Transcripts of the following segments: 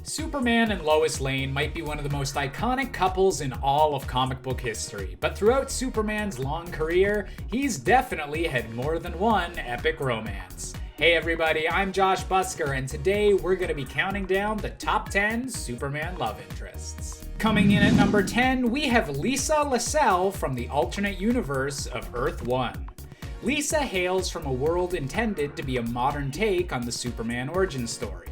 Superman and Lois Lane might be one of the most iconic couples in all of comic book history, but throughout Superman's long career, he's definitely had more than one epic romance. Hey everybody, I'm Josh Busker, and today we're going to be counting down the top 10 Superman love interests. Coming in at number 10, we have Lisa Laselle from the alternate universe of Earth 1. Lisa hails from a world intended to be a modern take on the Superman origin story.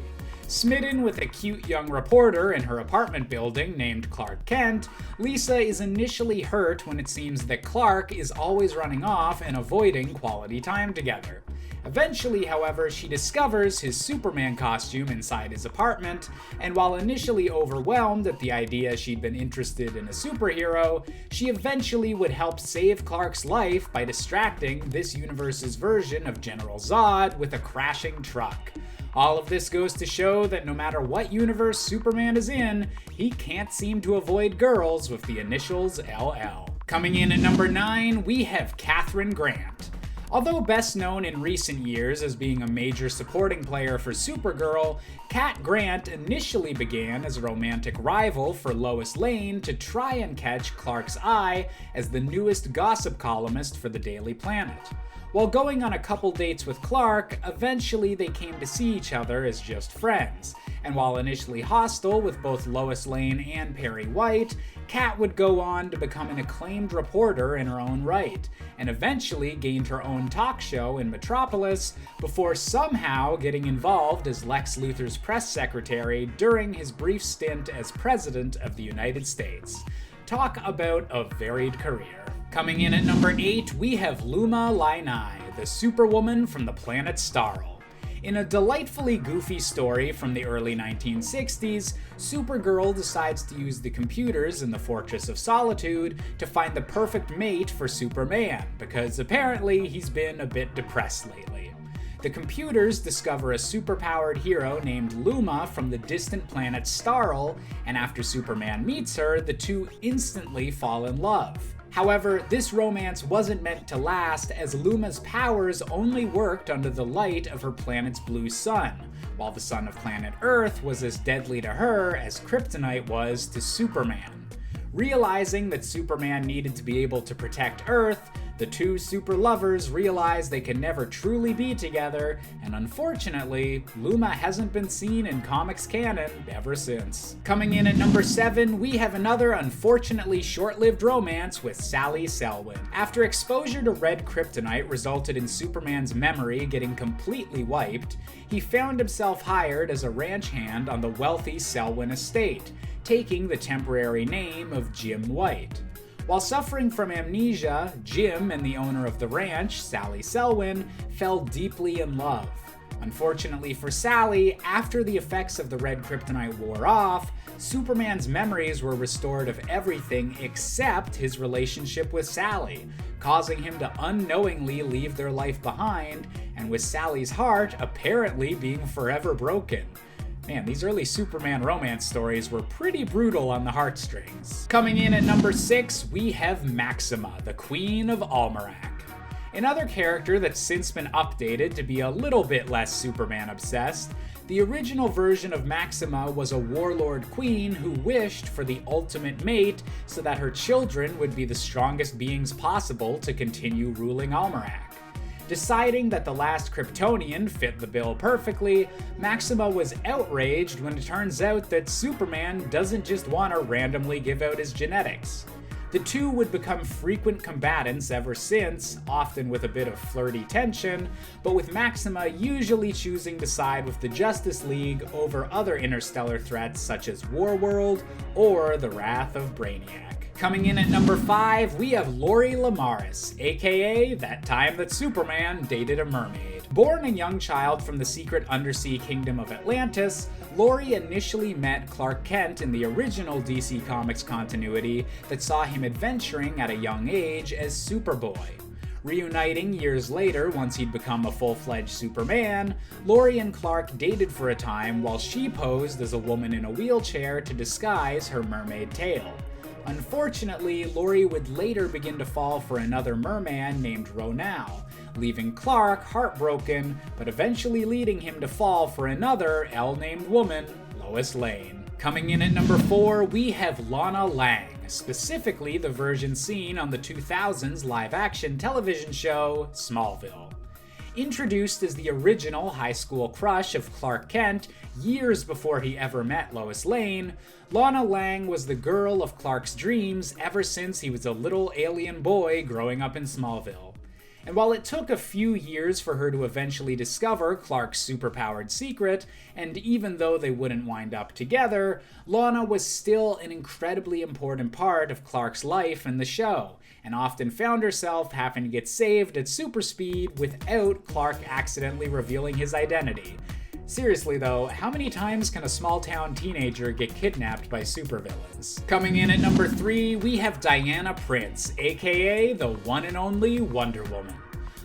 Smitten with a cute young reporter in her apartment building named Clark Kent, Lisa is initially hurt when it seems that Clark is always running off and avoiding quality time together. Eventually, however, she discovers his Superman costume inside his apartment, and while initially overwhelmed at the idea she'd been interested in a superhero, she eventually would help save Clark's life by distracting this universe's version of General Zod with a crashing truck. All of this goes to show that no matter what universe Superman is in, he can't seem to avoid girls with the initials LL. Coming in at number 9, we have Kathryn Grant. Although best known in recent years as being a major supporting player for Supergirl, Kat Grant initially began as a romantic rival for Lois Lane to try and catch Clark's eye as the newest gossip columnist for the Daily Planet. While going on a couple dates with Clark, eventually they came to see each other as just friends, and while initially hostile with both Lois Lane and Perry White, Kat would go on to become an acclaimed reporter in her own right, and eventually gained her own talk show in Metropolis before somehow getting involved as Lex Luthor's press secretary during his brief stint as President of the United States. Talk about a varied career. Coming in at number 8, we have Lynai, the superwoman from the planet Starl. In a delightfully goofy story from the early 1960s, Supergirl decides to use the computers in the Fortress of Solitude to find the perfect mate for Superman, because apparently he's been a bit depressed lately. The computers discover a superpowered hero named Luma from the distant planet Starl, and after Superman meets her, the two instantly fall in love. However, this romance wasn't meant to last, as Luma's powers only worked under the light of her planet's blue sun, while the sun of planet Earth was as deadly to her as kryptonite was to Superman. Realizing that Superman needed to be able to protect Earth, the two super lovers realize they can never truly be together, and unfortunately, Luma hasn't been seen in comics canon ever since. Coming in at number 7, we have another unfortunately short-lived romance with Sally Selwin. After exposure to red kryptonite resulted in Superman's memory getting completely wiped, he found himself hired as a ranch hand on the wealthy Selwyn estate, taking the temporary name of Jim White. While suffering from amnesia, Jim and the owner of the ranch, Sally Selwin, fell deeply in love. Unfortunately for Sally, after the effects of the red kryptonite wore off, Superman's memories were restored of everything except his relationship with Sally, causing him to unknowingly leave their life behind, and with Sally's heart apparently being forever broken. Man, these early Superman romance stories were pretty brutal on the heartstrings. Coming in at number 6, we have Maxima, the Queen of Almerac. Another character that's since been updated to be a little bit less Superman obsessed, the original version of Maxima was a warlord queen who wished for the ultimate mate so that her children would be the strongest beings possible to continue ruling Almerac. Deciding that the last Kryptonian fit the bill perfectly, Maxima was outraged when it turns out that Superman doesn't just want to randomly give out his genetics. The two would become frequent combatants ever since, often with a bit of flirty tension, but with Maxima usually choosing to side with the Justice League over other interstellar threats such as Warworld or the Wrath of Brainiac. Coming in at number 5, we have Lori Lemaris, aka that time that Superman dated a mermaid. Born a young child from the secret undersea kingdom of Atlantis, Lori initially met Clark Kent in the original DC Comics continuity that saw him adventuring at a young age as Superboy. Reuniting years later once he'd become a full-fledged Superman, Lori and Clark dated for a time while she posed as a woman in a wheelchair to disguise her mermaid tail. Unfortunately, Lori would later begin to fall for another merman named Ronal, leaving Clark heartbroken, but eventually leading him to fall for another L-named woman, Lois Lane. Coming in at number 4, we have Lana Lang, specifically the version seen on the 2000s live-action television show Smallville. Introduced as the original high school crush of Clark Kent years before he ever met Lois Lane, Lana Lang was the girl of Clark's dreams ever since he was a little alien boy growing up in Smallville. And while it took a few years for her to eventually discover Clark's superpowered secret, and even though they wouldn't wind up together, Lana was still an incredibly important part of Clark's life in the show, and often found herself having to get saved at super speed without Clark accidentally revealing his identity. Seriously though, how many times can a small-town teenager get kidnapped by supervillains? Coming in at number 3, we have Diana Prince, aka the one and only Wonder Woman.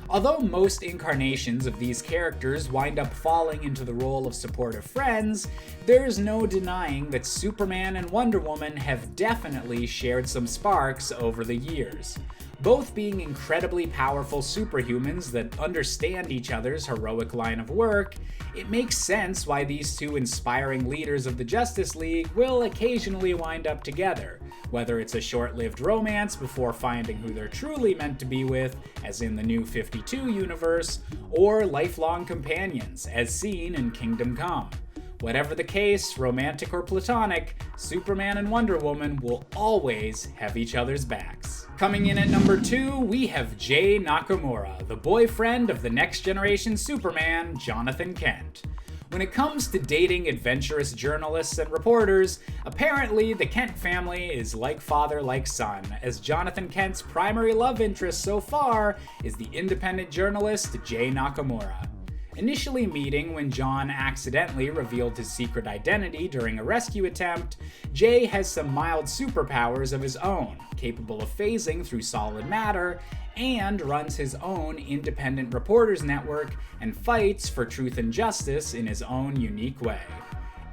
Although most incarnations of these characters wind up falling into the role of supportive friends, there's no denying that Superman and Wonder Woman have definitely shared some sparks over the years. Both being incredibly powerful superhumans that understand each other's heroic line of work, it makes sense why these two inspiring leaders of the Justice League will occasionally wind up together, whether it's a short-lived romance before finding who they're truly meant to be with, as in the New 52 universe, or lifelong companions, as seen in Kingdom Come. Whatever the case, romantic or platonic, Superman and Wonder Woman will always have each other's backs. Coming in at number 2, we have Jay Nakamura, the boyfriend of the next generation Superman, Jonathan Kent. When it comes to dating adventurous journalists and reporters, apparently the Kent family is like father, like son, as Jonathan Kent's primary love interest so far is the independent journalist Jay Nakamura. Initially meeting when John accidentally revealed his secret identity during a rescue attempt, Jay has some mild superpowers of his own, capable of phasing through solid matter, and runs his own independent reporters network and fights for truth and justice in his own unique way.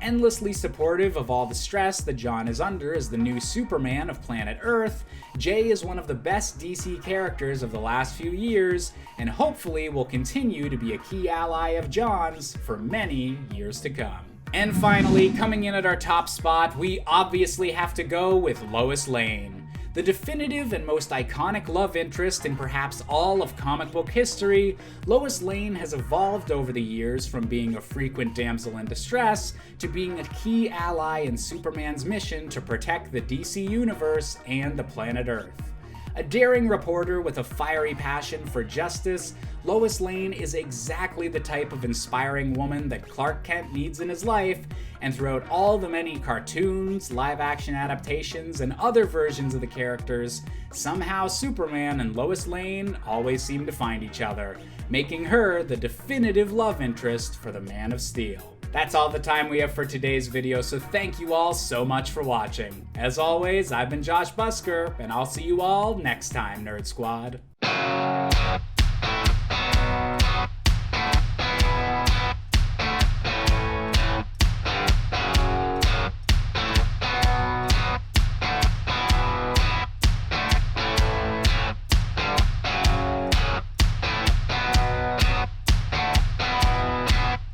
Endlessly supportive of all the stress that John is under as the new Superman of planet Earth, Jay is one of the best DC characters of the last few years, and hopefully will continue to be a key ally of John's for many years to come. And finally, coming in at our top spot, we obviously have to go with Lois Lane. The definitive and most iconic love interest in perhaps all of comic book history, Lois Lane has evolved over the years from being a frequent damsel in distress to being a key ally in Superman's mission to protect the DC Universe and the planet Earth. A daring reporter with a fiery passion for justice, Lois Lane is exactly the type of inspiring woman that Clark Kent needs in his life, and throughout all the many cartoons, live-action adaptations, and other versions of the characters, somehow Superman and Lois Lane always seem to find each other, making her the definitive love interest for the Man of Steel. That's all the time we have for today's video, so thank you all so much for watching. As always, I've been Josh Busker, and I'll see you all next time, Nerd Squad.